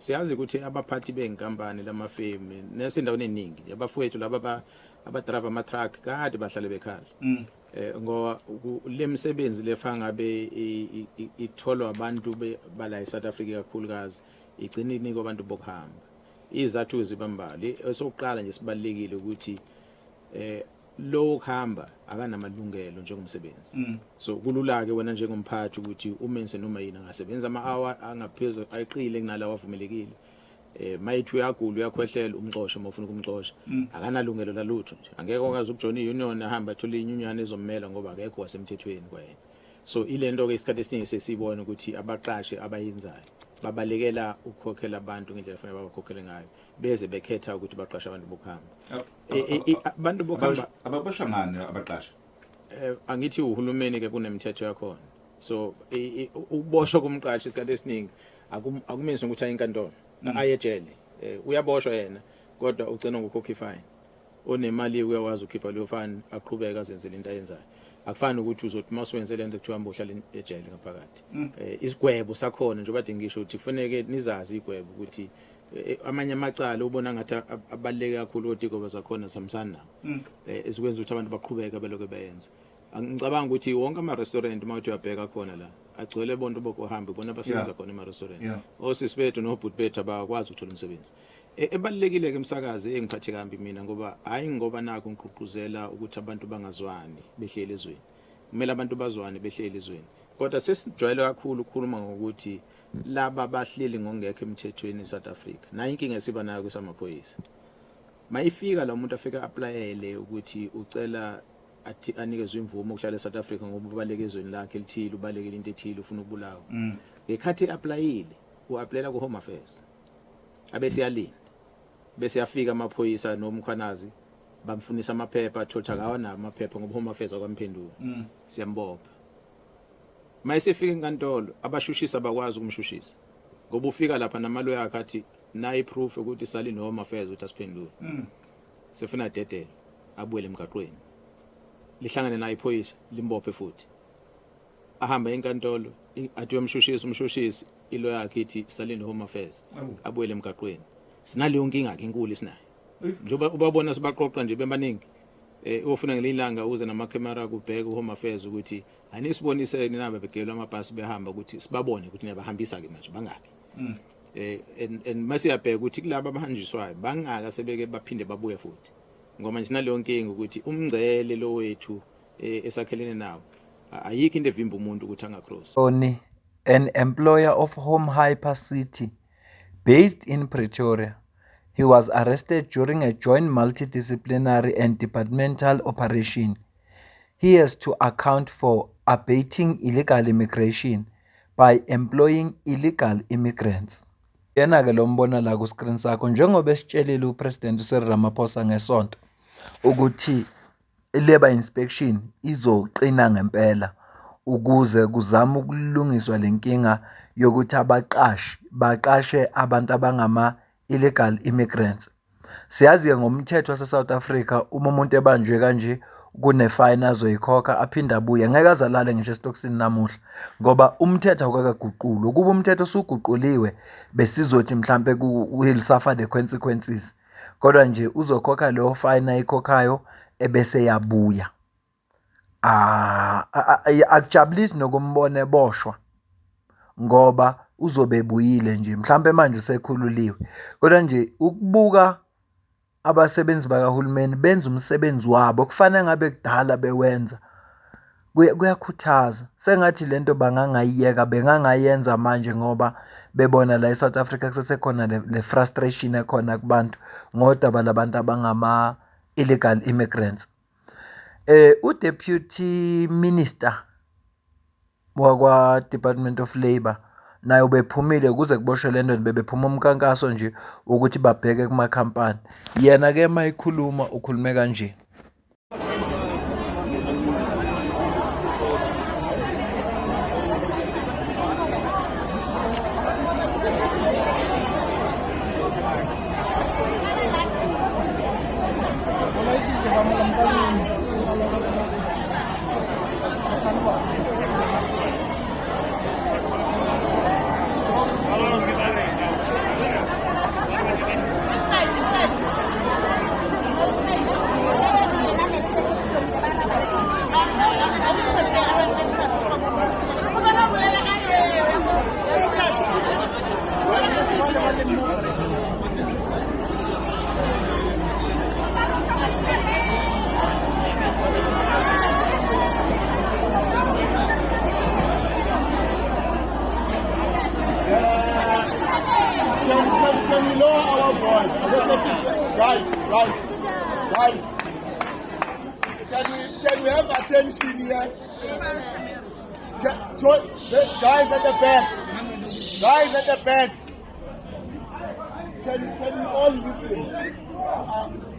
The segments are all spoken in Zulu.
Siyazi ukuthi abaphathi bey'nkampani lamafemi nesendaweni eningi abafowethu laba abadrive ama-truck kade bahlale bekhala ngoba le misebenzi lefanga ngabe itholwa abantu bala eSouth Africa kakhulukazi igcina inika abantu bokuhamba izathu zibambali esokuqala nje sibalekile ukuthi lo kuhamba akanamalungelo njengomsebenzi so kulula ke wena njengomphathi ukuthi umenze noma yini angasebenza ama-hour angaphezulu ayiqile kunalawa avumelekile mayithi uyagula uyakhwehlela umxoshe uma ufuna ukumxosha akanalungelo lalutho nje angeke ongaze ukujona i-union ahamba athola inyunyana ezommela ngoba akekho wasemthethweni kwayena so ilento ke isikhathi esiningi sesibona ukuthi abaqashi abayenzayo babalekela ukukhokhela abantu ngendlela efanele babakhokhele ngayo beze bekhetha ukuthi baqashe abantu bokuhamba abantu bokuhamba ababoshwa ngani abaqashi angithi uhulumeni ke kunemithetho yakhona so ukuboshwa kumqashi isikhathi esiningi akumenzi ukuthi aye enkantolo aye ejele uyaboshwa yena kodwa ugcina ngokukhokha ifine onemali uyawazi ukhipha leyo fine aqhubeka azenzele into ayenzayo akufani ukuthi uzothi masiwenze lento kuthiwa mbohlala ejele ngaphakathi isigwebo sakhona nje bade ngisho ukuthi kufanele nizazi igwebo ukuthi amanye amacala ubona ngathi abaleke kakhulu odiko bazakhona samsana esikwenza ukuthi abantu baqhubeka beloke beyenza ngicabanga ukuthi wonke ama-restaurant uma uthi uyabheka khona la agcwele bonke bokuhamba bona basebenza khona ema-restaurant osisi bethu nobhuti bethu abakwazi ukuthola umsebenzi ebalulekile ke umsakazi engiphathe kambi mina ngoba hayi ngoba nakho ngigqugquzela ukuthi abantu bangazwani behlele ezweni kumele abantu bazwane behlele ezweni kodwa sesijwayele kakhulu ukukhuluma ngokuthi laba bahleli ngongekho emthethweni eSouth Africa nayo inkinga esiba nayo kusamaphoyisa mayifika la umuntu afika applyele ukuthi ucela athi anikezwe imvumo ukuhlala eSouth Africa ngoba ubaleke ezweni lakhe elithile ubalekele into ethile ufuna ukubulawa ngekhathi applyile uapplyela ku Home Affairs abese yalinda bese yafika amaphoyisa nomkhwanazi bamfunisa amaphepha athola akawana amaphepha ngoba Home Affairs akwamphendula siyambopha mayisefika enkantolo abashushisa bakwazi ukumshushisa ngoba ufika lapha namaloya akhe athi nayi proof ukuthi sali no Home Affairs ukuthi asiphendule sefuna dedele abuye emgaqweni lihlangane naye iphoyisa limbophe futhi ahamba enkantolo athi umshushisi ilo yakhe ithi sali no Home Affairs abuye emgaqweni sinaleyo nkinga ke inkulu isinayo njengoba ubabona sibaqoqa nje bebaningi ufuna ngelilanga uze namakhamera kubheka uHome Affairs ukuthi anisibonise ninabe begelwa amabhasi behamba ukuthi sibabone ukuthi niyabahambisa ke manje bangaki and masiyabheka ukuthi kulabo abahanjiswayo bangaka sebeke baphinde babuye futhi ngoba nje sinaleyo nkinga ukuthi umngcele lo wethu esakhelene nawo ayikho into evimba umuntu ukuthi angacross. An employer of Home Hyper City based in Pretoria. He was arrested during a joint multidisciplinary and departmental operation. He has to account for abating illegal immigration by employing illegal immigrants. Yena-ke lo mbona la ku-screen sakho njengoba esitshelile uPresident Cyril Ramaphosa ngesonto ukuthi i-labor inspection izoqina ngempela ukuze kuzama ukulungiswa lenkinga yokuthi abaqashi baqashe abantu abangama-illegal immigrants. Siyazi-ke ngomthetho wase-South Africa uma umuntu ebanjwe kanje kune-fine azoyikhokha aphinde abuye ngeke azalale ngisho esitokisini namuhla ngoba umthetho awukakaguqulwa ukuba umthetho usuguquliwe besizothi mhlampe will suffer the consequences kodwa nje uzokhokha leyo fine ayikhokhayo ebese yabuya. Akujabulisi nokumbona eboshwa ngoba uzobebuyile nje mhlambe manje usekhululiwe kodwa nje ukubuka abasebenzi bakahulumeni benza umsebenzi wabo kufanele ngabe kudala bewenza kuyakhuthaza sengathi lento bangangayiyeka bengangayenza manje ngoba bebona la eSouth Africa kusesekhona le frustration ekhona kubantu ngodaba labantu abangama illegal immigrants. U-Deputy Minister wakwa Department of Labour naye ubephumile ukuze kuboshwe lento bebephuma umkankaso nje ukuthi babheke kumakhampani yena ke mayikhuluma ukhulume kanje. Can we lower our voice? Guys. Can we have attention here? Guys at the back. Can we all listen?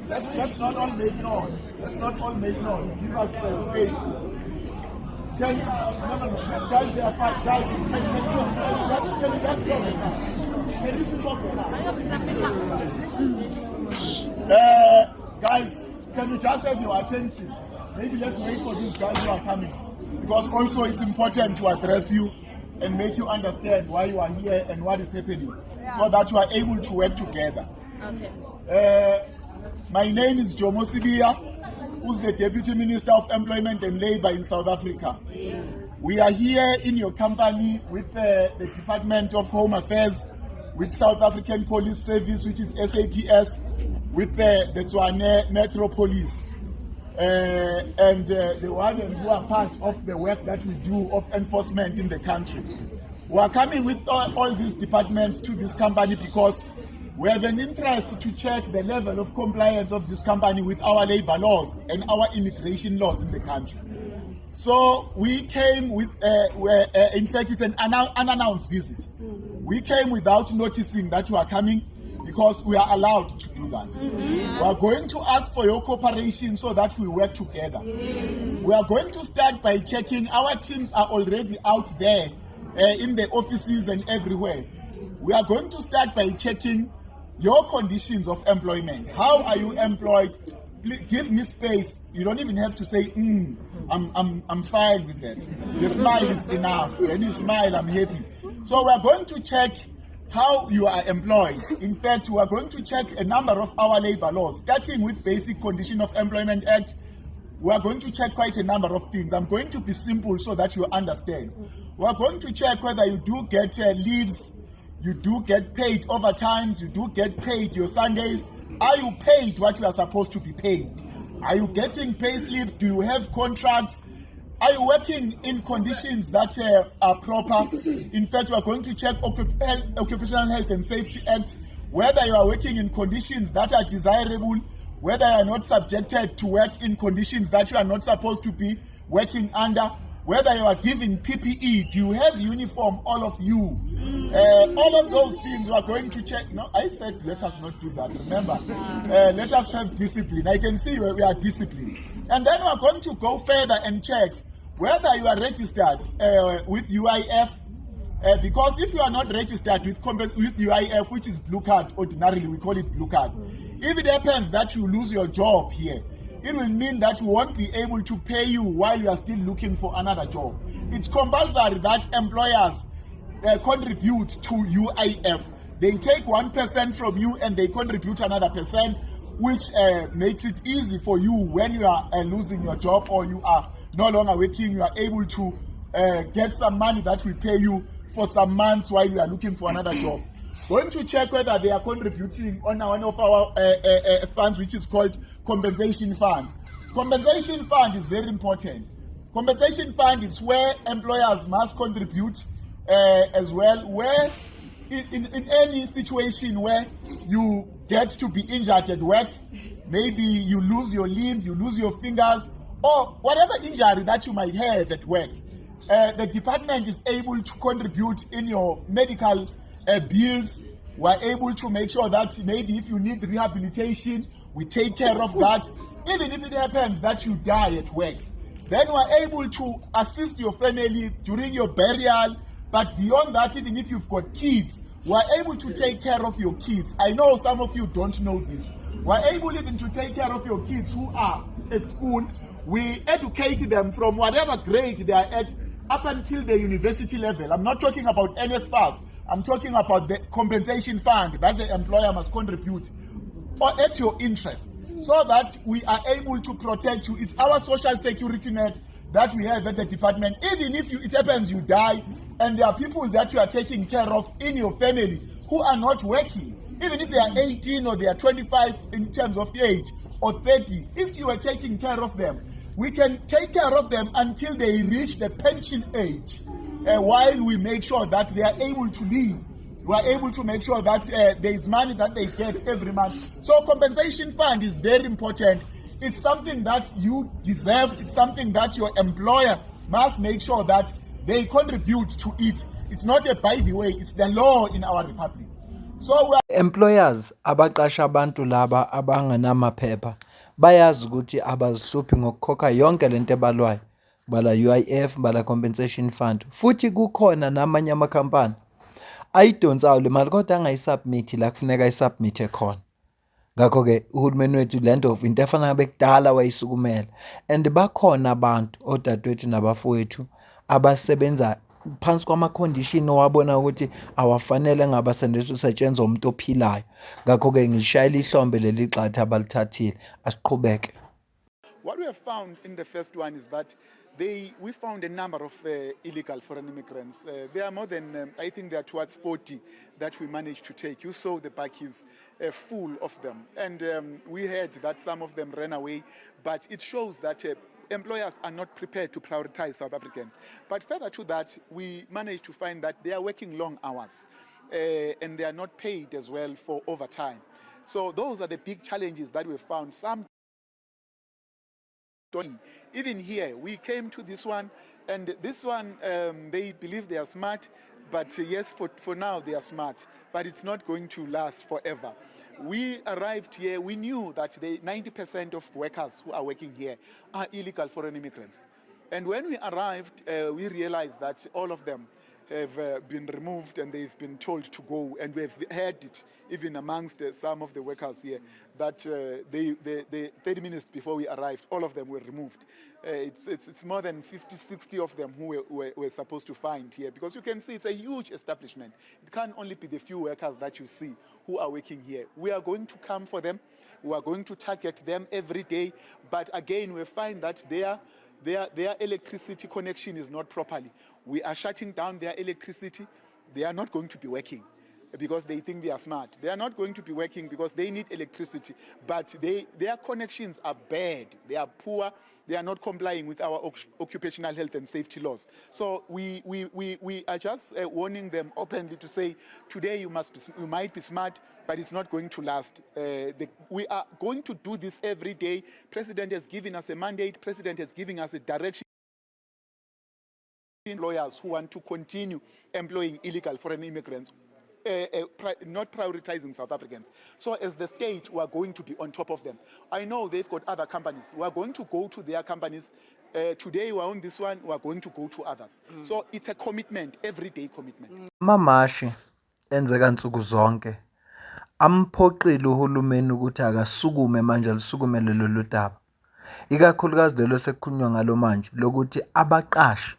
Let's not all make noise. Give us space. No. These guys, they are fine. Guys, can you just go now? Can you stop now? Guys, can you just have your attention? Maybe let's wait for these guys who are coming. Because also it's important to address you and make you understand why you are here and what is happening. So that you are able to work together. Okay. My name is Jomo Sibiya, who's the Deputy Minister of Employment and Labour in South Africa. We are here in your company with the Department of Home Affairs, with South African Police Service, which is SAPS, with the Tshwane Metro Police, and the ones who are part of the work that we do of enforcement in the country. We are coming with all these departments to this company because we have an interest to check the level of compliance of this company with our labor laws and our immigration laws in the country. So we came with, in fact, it's an unannounced visit. We came without noticing that you are coming because we are allowed to do that. We are going to ask for your cooperation so that we work together. We are going to start by checking. Our teams are already out there in the offices and everywhere. We are going to start by checking your conditions of employment. How are you employed? Please give me space. You don't even have to say, I'm fine with that. The smile is enough. When you smile, I'm happy. So we are going to check how you are employed. In fact, we are going to check a number of our labor laws, starting with Basic Condition of Employment Act. We are going to check quite a number of things. I'm going to be simple so that you understand. We are going to check whether you do get leaves, you do get paid overtimes, you do get paid your Sundays. Are you paid what you are supposed to be paid? Are you getting pay slips? Do you have contracts? Are you working in conditions that are proper? In fact, we are going to check Occupational Health and Safety Act, whether you are working in conditions that are desirable, whether you are not subjected to work in conditions that you are not supposed to be working under, whether you are giving PPE, do you have uniform, all of you? All of those things we are going to check. No, I said let us not do that. Remember, let us have discipline. I can see where we are disciplined. And then we are going to go further and check whether you are registered with UIF. Because if you are not registered with UIF, which is blue card, ordinarily we call it blue card, if it happens that you lose your job here, it will mean that we won't be able to pay you while you are still looking for another job. It's compulsory that employers contribute to UIF. They take 1% from you and they contribute another percent, which makes it easy for you when you are losing your job or you are no longer working. You are able to get some money that will pay you for some months while you are looking for another job. Going to check whether they are contributing on one of our funds, which is called Compensation Fund. Compensation Fund is very important. Compensation Fund is where employers must contribute as well, where in any situation where you get to be injured at work, maybe you lose your limb, you lose your fingers, or whatever injury that you might have at work, the department is able to contribute in your medical bills. We're able to make sure that maybe if you need rehabilitation, we take care of that. Even if it happens that you die at work, then we're able to assist your family during your burial. But beyond that, even if you've got kids, we're able to take care of your kids. I know some of you don't know this. We're able even to take care of your kids who are at school. We educate them from whatever grade they are at up until the university level. I'm not talking about NSFAS. I'm talking about the compensation fund that the employer must contribute or at your interest, so that we are able to protect you. It's our social security net that we have at the department. Even if it happens you die and there are people that you are taking care of in your family who are not working, even if they are 18 or they are 25 in terms of age or 30, if you are taking care of them, we can take care of them until they reach the pension age, while we make sure that they are able to live. We are able to make sure that there is money that they get every month. So compensation fund is very important. It's something that you deserve. It's something that your employer must make sure that they contribute to it. It's not a by the way, it's the law in our republic. So we are Employers abaqasha abantu laba abangenamaphepha bayazi ukuthi abazihluphi ngokukhokha yonke lento ebalwayo, bala UIF, bala compensation fund. Futhi kukhona namanye amakhampani ayidonsayo le mali kodwa angayisubmit la kufuneka ayisubmit khona. Ngakho-ke uhulumeni wethu lento of into efana bekudala wayisukumela, and bakhona abantu odadewethu nabafowethu abasebenza phansi kwama-condition owabona ukuthi awafanele ngabasendisa usetshenzwa umuntu ophilayo. Ngakho-ke ngilishayela ihlombe leli xatha abalithathile, asiqhubeke. What we have found in the first one is that we found a number of illegal foreign immigrants. There are more than, I think there are towards 40 that we managed to take. You saw the bakkies full of them. And we heard that some of them ran away, but it shows that employers are not prepared to prioritize South Africans. But further to that, we managed to find that they are working long hours and they are not paid as well for overtime. So those are the big challenges that we found. Even here, we came to this one, and this one, they believe they are smart, but yes, for now they are smart, but it's not going to last forever. We arrived here, we knew that 90% of workers who are working here are illegal foreign immigrants. And when we arrived, we realized that all of them have been removed and they've been told to go, and we've heard it even amongst some of the workers here that 30 minutes before we arrived, all of them were removed. It's more than 50, 60 of them who we're supposed to find here, because you can see it's a huge establishment. It can't only be the few workers that you see who are working here. We are going to come for them. We are going to target them every day, but again, we find that their electricity connection is not properly. We are shutting down their electricity. They are not going to be working because they think they are smart. They are not going to be working because they need electricity, but their connections are bad. They are poor. They are not complying with our occupational health and safety laws. So we are just warning them openly to say, today you might be smart, but it's not going to last. We are going to do this every day. President has given us a mandate. President has given us a direction. Employers who want to continue employing illegal foreign immigrants, not prioritizing South Africans. So as the state, we are going to be on top of them. I know they've got other companies. We are going to go to their companies. Today we are on this one, we are going to go to others. So it's a commitment, everyday commitment. Mamashi enzeka nsuku zonke amphoqile uhulumeni ukuthi akasukume manje lisukumele lolu daba. Ikakhulukazi lelo sekukhulunywa ngalo manje lokuthi abaqashi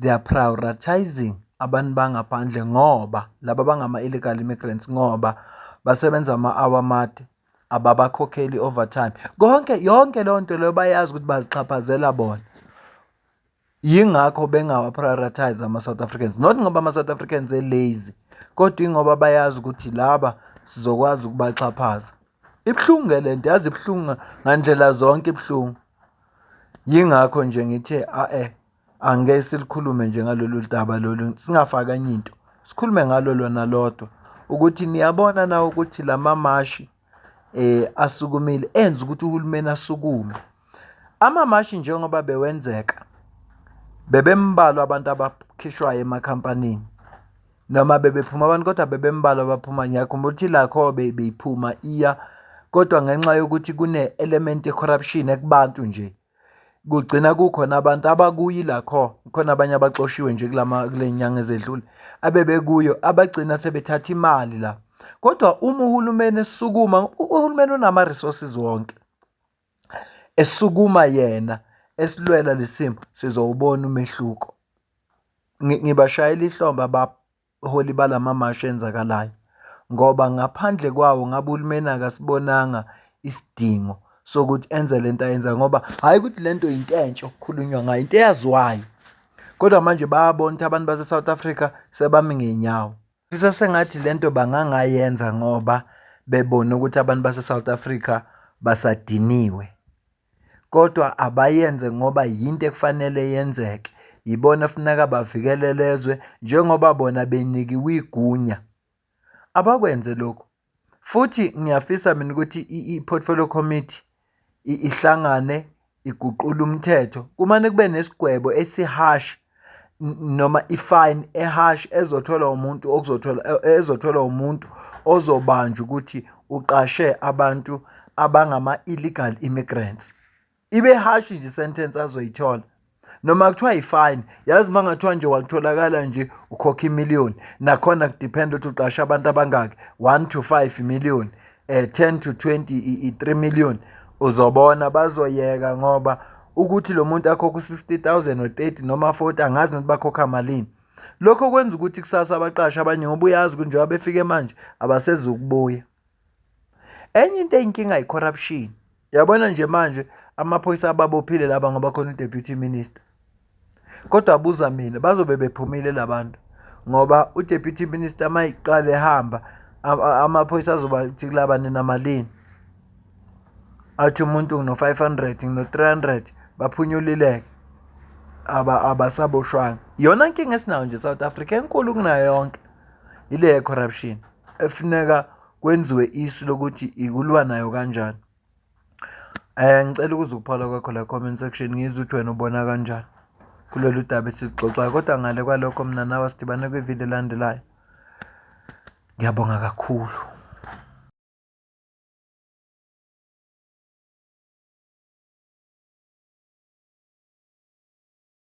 they are prioritizing abantu bangaphandle ngoba laba bangama illegal immigrants ngoba basebenza ama-hour amade ababakhokheli overtime. Yonke leyo nto leyo bayazi ukuthi bazixhaphazela bona. Yingakho bengawa prioritize ama-South Africans. Not ngoba ama-South Africans lazy, kodwa ingoba bayazi ukuthi laba sizokwazi ukubaxhaphaza. Ibhlungu lento, yazi ibhlungu ngandlela zonke ibhlungu. Yingakho nje ngithe angeke silikhulume nje ngalolu daba lolu, singafakanye into. Sikhulume ngalo lona lodwa ukuthi niyabona na ukuthi lamamashi asukumile enza ukuthi uhulumeni asukume. Amamashi njengoba bewenzeka bebembalwa abantu abakhishwayo emakhampanini noma bebephuma abantu kodwa bebembalwa abaphuma. Ngiyakhumbula ukuthi lakho beyiphuma iya, kodwa ngenxa yokuthi kune element corruption ekubantu nje kugcina kukhona abantu abakuyi lakho, khona abanye abaxoshiwe nje kule nyanga ezedlule abebekuyo abagcina sebethatha imali la. Kodwa uma uhulumeni esukuma, uhulumeni unama resources wonke, esukuma yena esilwela lesimo, sizowubona umehluko. Ngibashayela ihlombe abaholi balamamashi enzakalayo ngoba ngaphandle kwawo ngabe uhulumeni akasibonanga isidingo sokuthi enze lento ayenza, ngoba hayi ukuthi lento into entsha okukhulunywa ngayo, into eyaziwayo. Kodwa manje bayabona ukuthi abantu base South Africa sebami ngenyawo. Fisa sengathi lento bangangayenza ngoba bebona ukuthi abantu base-South Africa basadiniwe. Kodwa abayenze ngoba yinto ekufanele yenzeke. Yibona funeka bavikele lezwe njengoba bona benikiwe igunya. Abakwenze lokho. Futhi ngiyafisa mina ukuthi i-portfolio committee ihlangane iguqula umthetho. Kumane kube nesigwebo esiharsh noma ifine eharsh ezotholwa umuntu ozobanjwa ukuthi uqashe abantu abangama-illegal immigrants. Ibe harsh nje sentence azoyithola. Noma kuthiwa ifine, yazi uma ngathiwa nje wakutholakala nje ukhokha imiliyoni, nakhona kudependa ukuthi uqashe abantu abangaki, 1 to 5 million, 10 to 20, 3 million, uzobona bazoyeka ngoba ukuthi lo muntu akhokha 60,000 or 30 noma 40 angazi ukuthi bakhokha malini. Lokho kwenza ukuthi kusasa abaqashi abanye ngoba uyazi ukuthi njengoba befike manje abasezukubuya. Enye into eyinkinga yi-corruption. Yabona nje manje amaphoyisa ababophile laba ngoba khona u-deputy minister. Kodwa abuza mina bazobe bephumile labantu ngoba u-deputy minister mayiqala ehamba amaphoyisa azobathi kulaba nina malini. Athi umuntu ngino 500 ngino 300 baphunyulileke abasaboshwanga. Yona inkinga esinayo nje South Africa enkulu kunayo yonke ile corruption efuneka kwenziwe isu lokuthi ikulwa nayo kanjani. Ngicela ukuzukuphala kwakho la comment section ngizwe ukuthi wena ubona kanjani kulolu daba esixoxayo. Kodwa ngale kwalokho mina nawe sidibane kwivideo elandelayo. Ngiyabonga kakhulu.